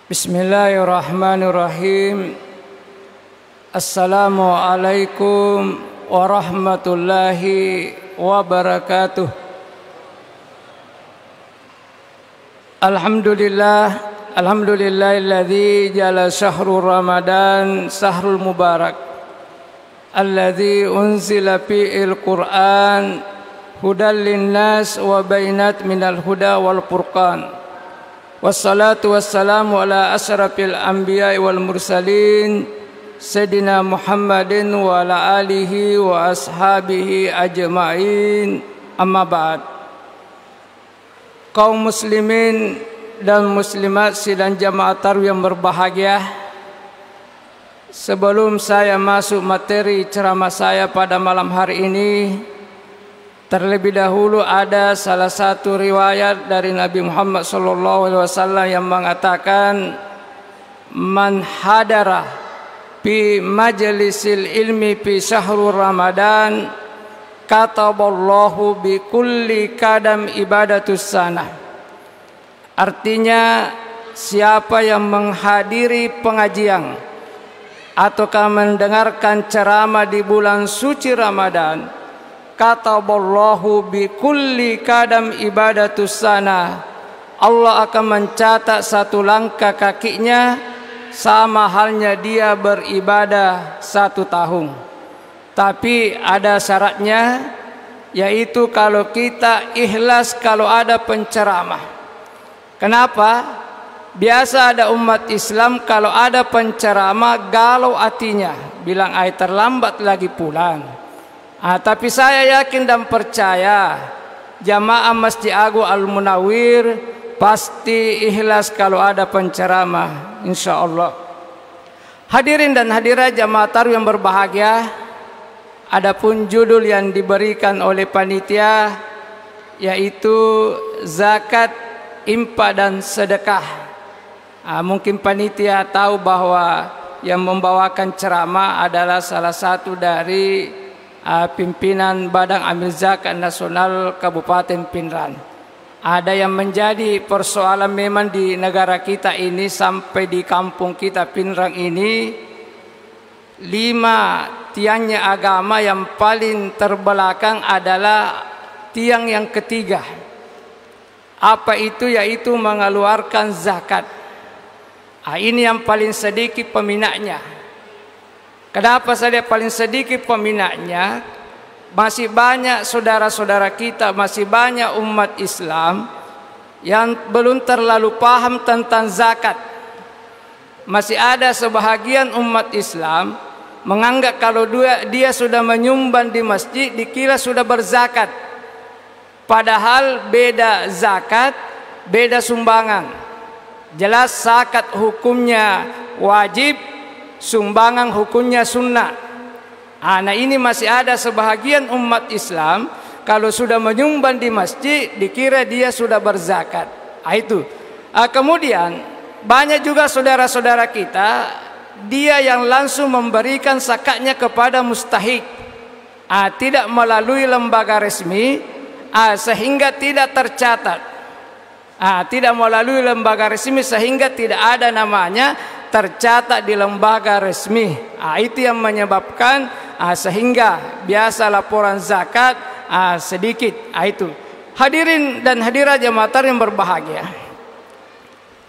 Bismillahirrahmanirrahim. Assalamualaikum warahmatullahi wabarakatuh. Alhamdulillahilladzi jala syahrul Ramadan syahrul mubarak alladzi unzila fi'il Qur'an hudal linnas wa bainat minal huda wal furqan. Wassalatu wassalamu ala asyrafil anbiya'i wal mursalin Sayyidina Muhammadin wa ala alihi wa ashabihi ajma'in. Amma ba'd. Kaum muslimin dan muslimat sidang jamaah tarawih yang berbahagia, sebelum saya masuk materi ceramah saya pada malam hari ini, terlebih dahulu ada salah satu riwayat dari Nabi Muhammad SAW yang mengatakan, man hadara fi majlisil ilmi fi syahrul Ramadan kataballahu bi kulli kadam ibadatus sanah. Artinya, siapa yang menghadiri pengajian ataukah mendengarkan ceramah di bulan suci Ramadan, kataballahu bi kulli kadam ibadatus sana, Allah akan mencatat satu langkah kakinya sama halnya dia beribadah 1 tahun. Tapi ada syaratnya, yaitu kalau kita ikhlas kalau ada penceramah. Kenapa? Biasa ada umat Islam kalau ada penceramah galau hatinya, bilang terlambat lagi pulang. Tapi saya yakin dan percaya jamaah Masjid Agung Al-Munawwir pasti ikhlas kalau ada penceramah, insya Allah. Hadirin dan hadirat jamaah tarawih yang berbahagia, adapun judul yang diberikan oleh panitia yaitu zakat, infak dan sedekah. Mungkin panitia tahu bahwa yang membawakan ceramah adalah salah satu dari pimpinan Badan Amil Zakat Nasional Kabupaten Pinrang. Ada yang menjadi persoalan memang di negara kita ini, sampai di kampung kita Pinrang ini, 5 tiangnya agama yang paling terbelakang adalah tiang yang ketiga. Apa itu? Yaitu mengeluarkan zakat. Ini yang paling sedikit peminatnya. Kenapa saya paling sedikit peminatnya? Masih banyak saudara-saudara kita, masih banyak umat Islam yang belum terlalu paham tentang zakat. Masih ada sebahagian umat Islam menganggap kalau dia sudah menyumbang di masjid dikira sudah berzakat. Padahal beda zakat, beda sumbangan. Jelas zakat hukumnya wajib, sumbangan hukumnya sunnah. Nah ini masih ada sebahagian umat Islam kalau sudah menyumbang di masjid dikira dia sudah berzakat. Itu. Kemudian banyak juga saudara-saudara kita, dia yang langsung memberikan zakatnya kepada mustahik, tidak melalui lembaga resmi, sehingga tidak tercatat. Tidak melalui lembaga resmi sehingga tidak ada namanya tercatat di lembaga resmi. Itu yang menyebabkan sehingga biasa laporan zakat sedikit. Itu. Hadirin dan hadirat jamaah tarawih yang berbahagia,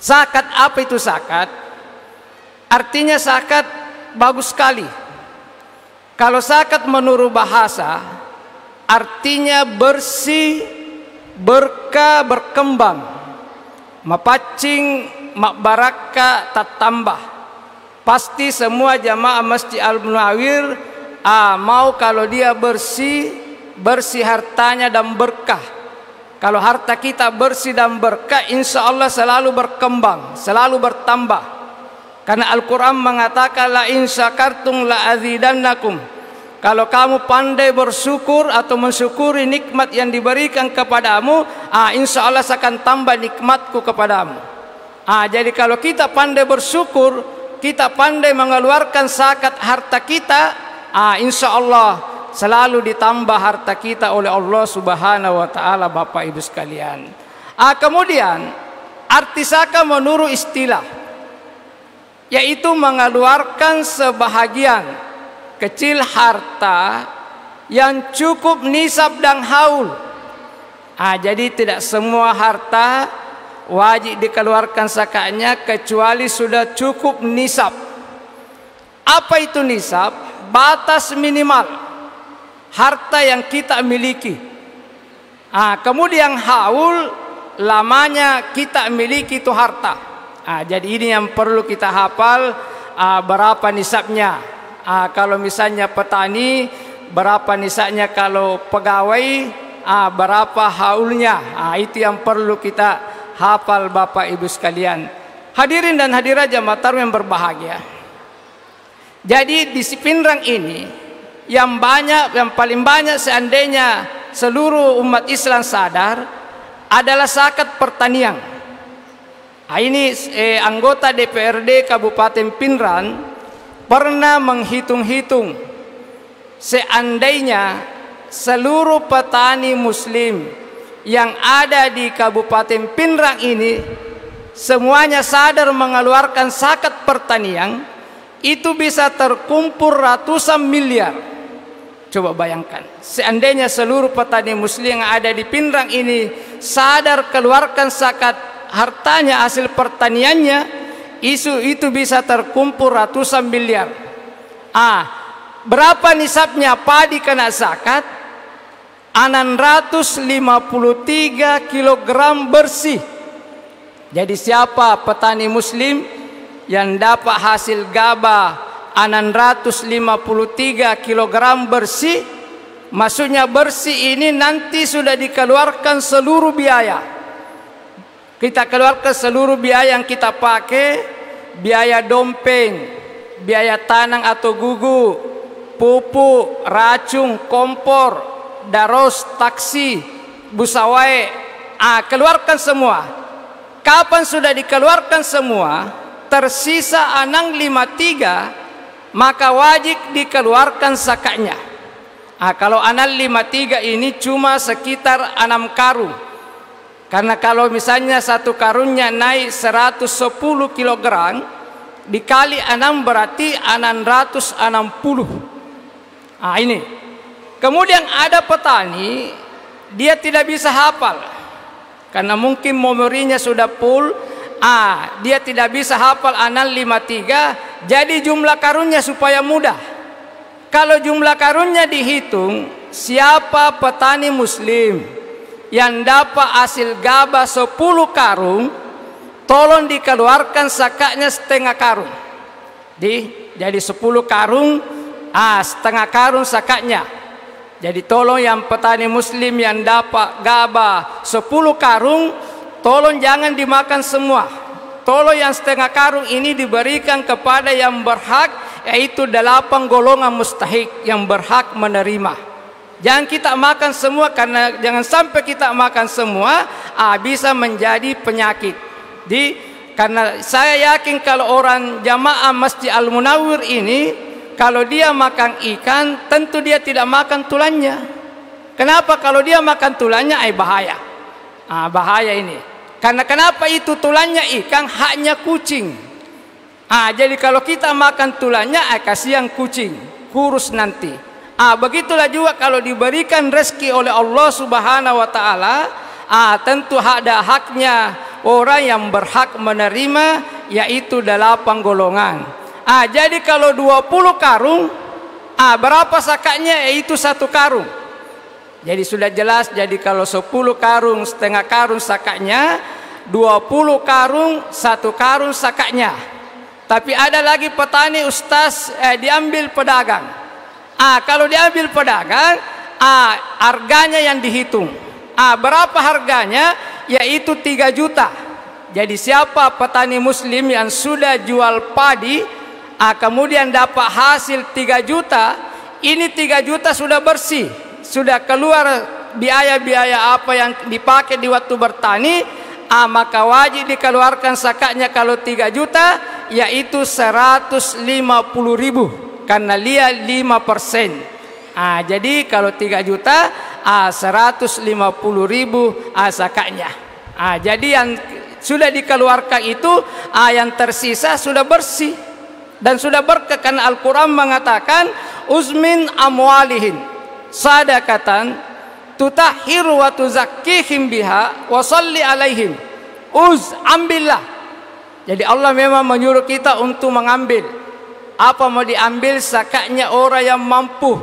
zakat, apa itu zakat? Artinya zakat bagus sekali. Kalau zakat menurut bahasa artinya bersih, berkah, berkembang, mapacing, mak baraka tak tambah. Pasti semua jamaah Masjid Al-Munawwir mau kalau dia bersih hartanya dan berkah. Kalau harta kita bersih dan berkah, insya Allah selalu berkembang, selalu bertambah. Karena Al-Quran mengatakan, la in syakartum la azidannakum. Kalau kamu pandai bersyukur atau mensyukuri nikmat yang diberikan kepadamu, insya Allah saya akan tambah nikmatku kepadamu. Jadi kalau kita pandai bersyukur, kita pandai mengeluarkan zakat harta kita, insya Allah selalu ditambah harta kita oleh Allah Subhanahu wa Ta'ala, Bapak Ibu sekalian. Kemudian arti zakat menurut istilah, yaitu mengeluarkan sebahagian kecil harta yang cukup nisab dan haul. Jadi tidak semua harta wajib dikeluarkan zakatnya kecuali sudah cukup nisab. Apa itu nisab? Batas minimal harta yang kita miliki. Kemudian haul, lamanya kita miliki itu harta. Jadi ini yang perlu kita hafal, berapa nisabnya. Kalau misalnya petani, berapa nisabnya, kalau pegawai, berapa haulnya. Itu yang perlu kita hafal Bapak Ibu sekalian. Hadirin dan hadirat jamaah tarawih yang berbahagia. Jadi di Pinrang ini yang paling banyak seandainya seluruh umat Islam sadar adalah zakat pertanian. Ini anggota DPRD Kabupaten Pinrang pernah menghitung-hitung seandainya seluruh petani muslim yang ada di Kabupaten Pinrang ini semuanya sadar mengeluarkan zakat pertanian, itu bisa terkumpul ratusan miliar. Coba bayangkan, seandainya seluruh petani muslim yang ada di Pinrang ini sadar keluarkan zakat hartanya, hasil pertaniannya, itu bisa terkumpul ratusan miliar. Berapa nisabnya padi kena zakat? 653 kilogram bersih. Jadi siapa petani muslim yang dapat hasil gabah 653 kilogram bersih, maksudnya bersih ini nanti sudah dikeluarkan seluruh biaya. Kita keluarkan seluruh biaya yang kita pakai, biaya dompeng, biaya tanang atau gugu, pupuk, racun, kompor, daros, taksi, busawai, keluarkan semua. Kapan sudah dikeluarkan semua, tersisa 653, maka wajib dikeluarkan zakatnya. Kalau 653 ini cuma sekitar 6 karung. Karena kalau misalnya satu karungnya naik 110 kg, dikali 6 berarti 660. Ini. Kemudian ada petani, dia tidak bisa hafal. Karena mungkin memorinya sudah full, dia tidak bisa hafal 653, jadi jumlah karunnya supaya mudah. Kalau jumlah karunnya dihitung, siapa petani muslim yang dapat hasil gabah 10 karung, tolong dikeluarkan zakatnya setengah karung. Jadi 10 karung, setengah karung zakatnya. Jadi tolong yang petani muslim yang dapat gabah 10 karung, tolong jangan dimakan semua. Tolong yang setengah karung ini diberikan kepada yang berhak, yaitu 8 golongan mustahik yang berhak menerima. Jangan kita makan semua, karena jangan sampai kita makan semua, bisa menjadi penyakit. Karena saya yakin kalau orang jamaah Masjid Al-Munawwir ini, kalau dia makan ikan, tentu dia tidak makan tulangnya. Kenapa? Kalau dia makan tulangnya, bahaya. Bahaya ini. Karena kenapa itu tulangnya ikan, haknya kucing. Jadi kalau kita makan tulangnya, kasihan kucing, kurus nanti. Begitulah juga kalau diberikan rezeki oleh Allah Subhanahu wa taala, tentu ada haknya orang yang berhak menerima, yaitu 8 golongan. Jadi kalau 20 karung, berapa zakatnya? Yaitu 1 karung. Jadi sudah jelas, jadi kalau 10 karung, setengah karung zakatnya, 20 karung, 1 karung zakatnya. Tapi ada lagi petani ustaz, diambil pedagang. Kalau diambil pedagang, harganya yang dihitung. Berapa harganya? Yaitu 3 juta. Jadi siapa petani muslim yang sudah jual padi, kemudian dapat hasil 3 juta, ini 3 juta sudah bersih, sudah keluar biaya-biaya apa yang dipakai di waktu bertani, maka wajib dikeluarkan zakatnya kalau 3 juta, yaitu 150.000, karena dia 5%. Jadi kalau 3 juta, 150.000 zakatnya. Jadi yang sudah dikeluarkan itu, yang tersisa sudah bersih. Dan sudah berkah karena Al-Quran mengatakan uzmin amwalihin sadaqatan tutahhiru wa tuzakkihim biha wa salli alaihim. Ambillah. Jadi Allah memang menyuruh kita untuk mengambil. Apa mau diambil? Zakatnya orang yang mampu.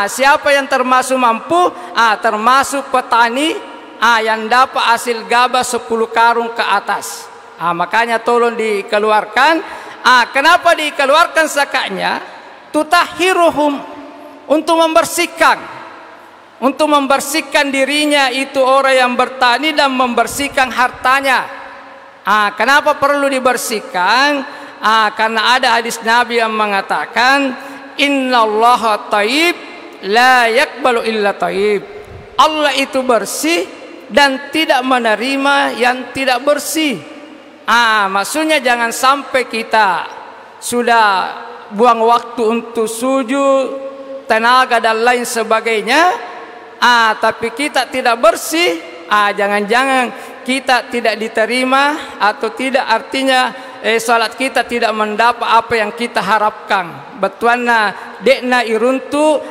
Siapa yang termasuk mampu? Termasuk petani yang dapat hasil gabah 10 karung ke atas. Makanya tolong dikeluarkan. Kenapa dikeluarkan zakatnya? Tutahhiruhum, untuk membersihkan dirinya itu orang yang bertani dan membersihkan hartanya. Kenapa perlu dibersihkan? Karena ada hadis Nabi yang mengatakan innallaha thayyib la yaqbalu illa thayyib. Allah itu bersih dan tidak menerima yang tidak bersih. Maksudnya jangan sampai kita sudah buang waktu untuk sujud, tenaga dan lain sebagainya, tapi kita tidak bersih. Jangan-jangan kita tidak diterima atau tidak, artinya salat kita tidak mendapat apa yang kita harapkan. Betuanna dekna iruntu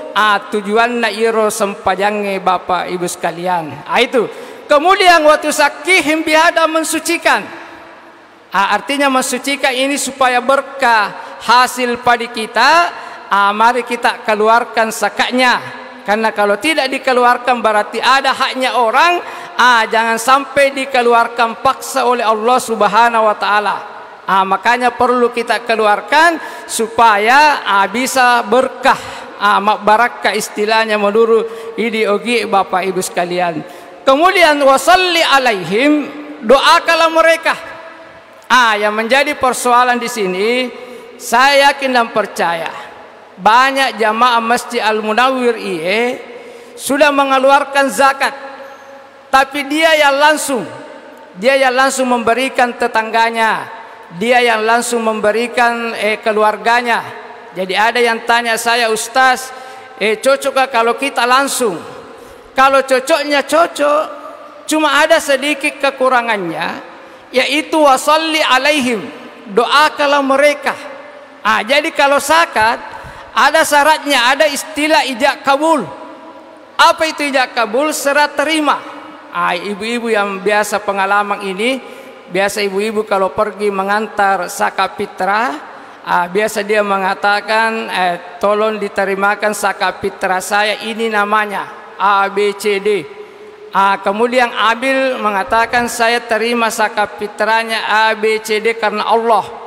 tujuanna iro sempajange Bapak Ibu sekalian. Itu. Kemudian waktu sakihim bihada, mensucikan. Artinya mensucikan ini supaya berkah hasil padi kita. Mari kita keluarkan zakatnya. Karena kalau tidak dikeluarkan berarti ada haknya orang. Jangan sampai dikeluarkan paksa oleh Allah Subhanahu wa taala. Makanya perlu kita keluarkan supaya bisa berkah. Barakah istilahnya menurut ideologi Bapak Ibu sekalian. Kemudian wasalli alaihim, doakanlah mereka. Yang menjadi persoalan di sini, saya yakin dan percaya banyak jamaah Masjid Al-Munawwir sudah mengeluarkan zakat, tapi dia yang langsung memberikan tetangganya, dia yang langsung memberikan keluarganya. Jadi ada yang tanya saya, Ustaz, cocokkah kalau kita langsung? Kalau cocoknya cocok, cuma ada sedikit kekurangannya, yaitu wasalli alaihim, doakanlah mereka. Jadi kalau zakat ada syaratnya, ada istilah ijab kabul. Apa itu ijab kabul? Serah terima. Ibu-ibu yang biasa pengalaman ini, biasa ibu-ibu kalau pergi mengantar zakat fitrah, biasa dia mengatakan tolong diterimakan zakat fitrah saya, ini namanya A B C D. Kemudian Abil mengatakan saya terima zakat fitrahnya A B C D karena Allah.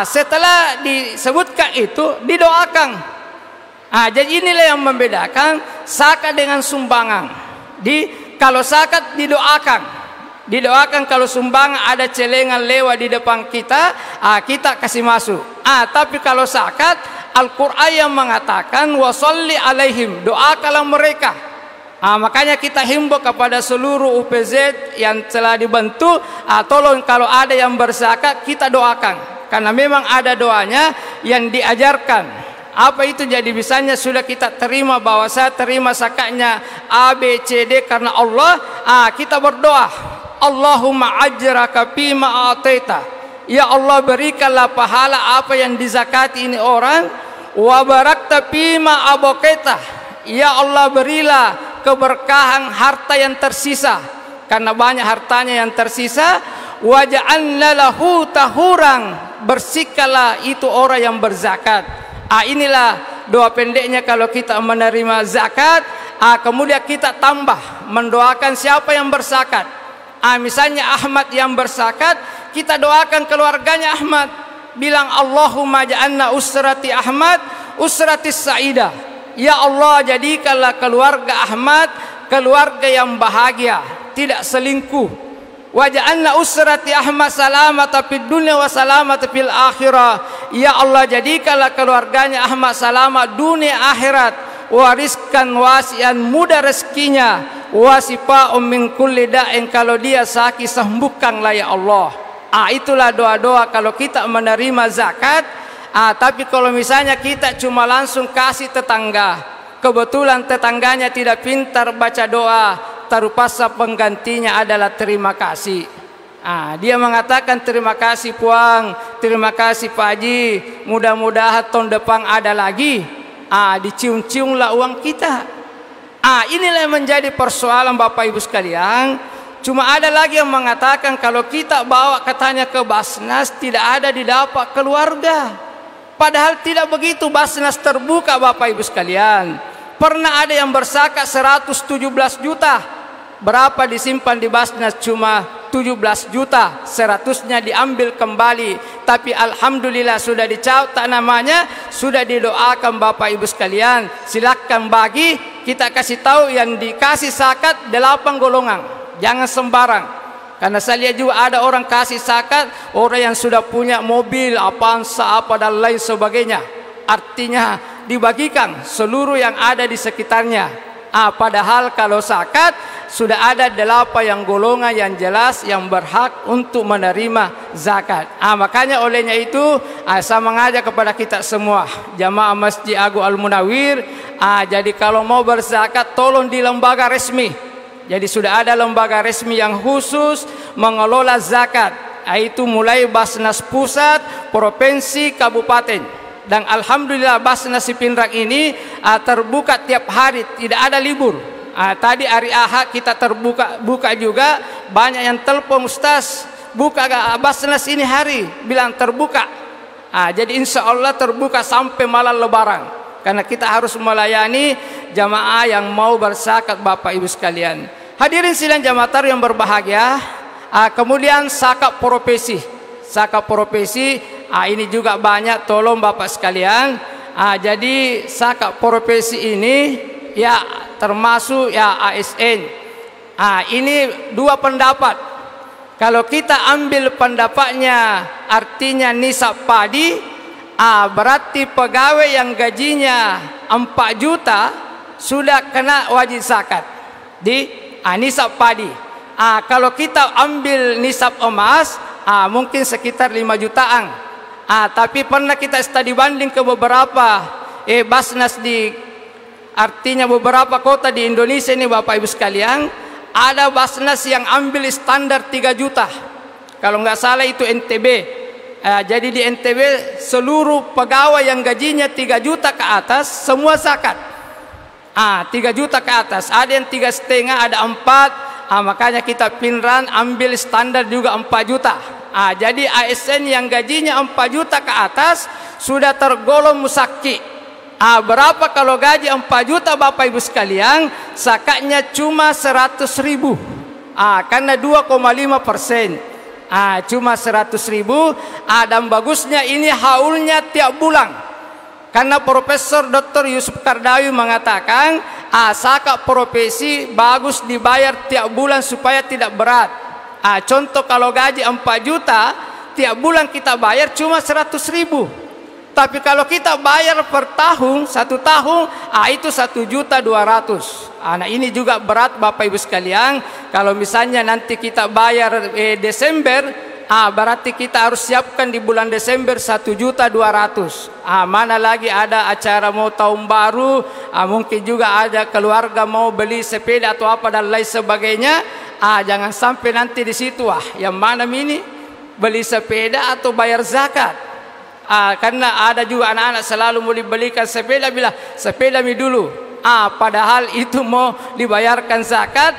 Setelah disebutkan itu didoakan. Jadi inilah yang membedakan zakat dengan sumbangan. Kalau zakat didoakan, kalau sumbangan ada celengan lewat di depan kita, kita kasih masuk. Tapi kalau zakat, Al-Quran yang mengatakan wasalli alaihim, doakanlah mereka. Makanya kita himbau kepada seluruh UPZ yang telah dibentuk, tolong kalau ada yang berzakat kita doakan, karena memang ada doanya yang diajarkan. Apa itu? Jadi misalnya sudah kita terima bahwa saya terima zakatnya A B C D karena Allah, kita berdoa, Allahumma ajraka fima ataita, ya Allah berikanlah pahala apa yang dizakati ini orang, wa barakta fima abaqaita, ya Allah berilah keberkahan harta yang tersisa, karena banyak hartanya yang tersisa. Waja'alna lahu tahuran, bersihkanlah itu orang yang berzakat. Inilah doa pendeknya kalau kita menerima zakat. Kemudian kita tambah mendoakan siapa yang berzakat. Misalnya Ahmad yang berzakat, kita doakan keluarganya Ahmad, bilang Allahumma ja'alna usrati Ahmad usrati sa'idah. Ya Allah jadikanlah keluarga Ahmad keluarga yang bahagia, tidak selingkuh. Waja'alna usrati Ahmad salamata fid dunya wa salamata fil akhirah. Ya Allah jadikanlah keluarganya Ahmad selamat dunia akhirat. Wariskan wasian mudah rezekinya, wasifa'um min kulli da'in, kalau dia sakit sembuhkanlah ya Allah. Itulah doa-doa kalau kita menerima zakat. Tapi kalau misalnya kita cuma langsung kasih tetangga, kebetulan tetangganya tidak pintar baca doa, terpaksa penggantinya adalah terima kasih. Dia mengatakan terima kasih puang, terima kasih Pak Haji, mudah-mudahan tahun depan ada lagi. Dicium-ciumlah uang kita. Inilah yang menjadi persoalan Bapak Ibu sekalian. Cuma ada lagi yang mengatakan kalau kita bawa katanya ke Basnas tidak ada didapat keluarga. Padahal tidak begitu, Basnas terbuka Bapak Ibu sekalian. Pernah ada yang berzakat 117 juta. Berapa disimpan di Basnas? Cuma 17 juta. 100-nya diambil kembali. Tapi alhamdulillah sudah dicatat namanya, sudah didoakan Bapak Ibu sekalian. Silakan bagi, kita kasih tahu yang dikasih zakat 8 golongan. Jangan sembarang. Karena saya lihat juga ada orang kasih zakat, orang yang sudah punya mobil, Avanza, apa dan lain sebagainya. Artinya dibagikan seluruh yang ada di sekitarnya. Padahal kalau zakat sudah ada 8 yang golongan yang jelas yang berhak untuk menerima zakat. Makanya olehnya itu saya mengajak kepada kita semua jamaah Masjid Agung Al Munawwir. Jadi kalau mau berzakat tolong di lembaga resmi. Jadi sudah ada lembaga resmi yang khusus mengelola zakat. Itu mulai Basnas Pusat, Provinsi, Kabupaten. Dan alhamdulillah Basnas Pindrang ini terbuka tiap hari, tidak ada libur. Tadi hari Ahad kita buka juga, banyak yang telepon, Ustaz buka gak Basnas ini hari, bilang terbuka. Jadi insya Allah terbuka sampai malam Lebaran, karena kita harus melayani jamaah yang mau berzakat Bapak Ibu sekalian. Hadirin sidang jamaah tarawih yang berbahagia. Kemudian zakat profesi. Zakat profesi ini juga banyak, tolong Bapak sekalian. Jadi zakat profesi ini ya termasuk ya ASN. Ini dua pendapat. Kalau kita ambil pendapatnya artinya nisab padi, berarti pegawai yang gajinya 4 juta sudah kena wajib zakat di nisab padi. Kalau kita ambil nisab emas, mungkin sekitar 5 jutaan. Tapi pernah kita studi banding ke beberapa Basnas di artinya beberapa kota di Indonesia ini Bapak Ibu sekalian, ada Basnas yang ambil standar 3 juta. Kalau nggak salah itu NTB. Jadi di NTB seluruh pegawai yang gajinya 3 juta ke atas semua zakat. 3 juta ke atas. Ada yang 3,5, ada 4. Makanya kita Pindrang ambil standar juga 4 juta. Jadi ASN yang gajinya 4 juta ke atas sudah tergolong musaki. Berapa kalau gaji 4 juta Bapak Ibu sekalian? Zakatnya cuma 100.000. Karena 2,5%. Cuma 100.000. Dan bagusnya ini haulnya tiap bulan. Karena Profesor Dr. Yusuf Kardawi mengatakan zakat profesi bagus dibayar tiap bulan supaya tidak berat. Contoh kalau gaji 4 juta, tiap bulan kita bayar cuma 100.000. Tapi kalau kita bayar per tahun, 1 tahun, itu 1.200.000. Nah ini juga berat Bapak Ibu sekalian. Kalau misalnya nanti kita bayar Desember, berarti kita harus siapkan di bulan Desember 1.200.000. Mana lagi ada acara mau tahun baru, mungkin juga ada keluarga mau beli sepeda atau apa dan lain sebagainya. Jangan sampai nanti di situ yang mana ini beli sepeda atau bayar zakat. Karena ada juga anak-anak selalu mau dibelikan sepeda, bilang sepeda mi dulu. Padahal itu mau dibayarkan zakat,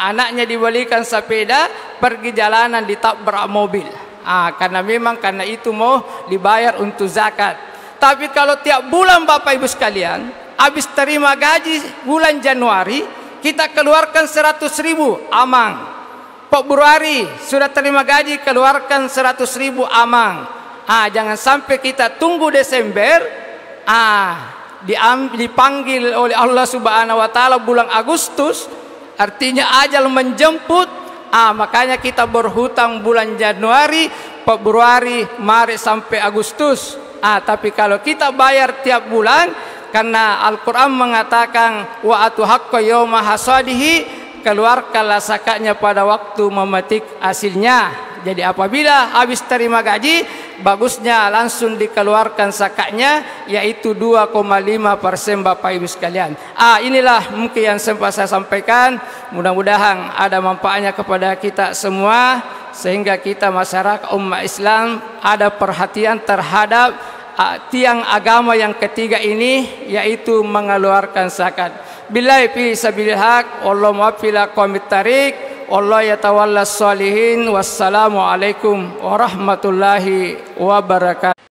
anaknya dibelikan sepeda, pergi jalanan ditabrak mobil. Karena memang karena itu mau dibayar untuk zakat. Tapi kalau tiap bulan Bapak Ibu sekalian, habis terima gaji bulan Januari, kita keluarkan 100.000, aman. Februari sudah terima gaji, keluarkan 100.000, aman. Jangan sampai kita tunggu Desember, dipanggil oleh Allah Subhanahu wa taala bulan Agustus, artinya ajal menjemput. Makanya kita berhutang bulan Januari, Februari, Maret sampai Agustus. Tapi kalau kita bayar tiap bulan, karena Al-Quran mengatakan wa atu haqqa yauma hasadihi, keluarkanlah zakatnya pada waktu memetik hasilnya. Jadi apabila habis terima gaji, bagusnya langsung dikeluarkan zakatnya, yaitu 2,5% Bapak Ibu sekalian. Inilah mungkin yang sempat saya sampaikan. Mudah-mudahan ada manfaatnya kepada kita semua. sehingga kita masyarakat umat Islam ada perhatian terhadap tiang agama yang ketiga ini, yaitu mengeluarkan zakat. Billahi fi sabilil haq, wallahu muwaffiq aqwamit thariq, wallahu yatawalla sholihin. Wassalamu alaikum warahmatullahi wabarakatuh.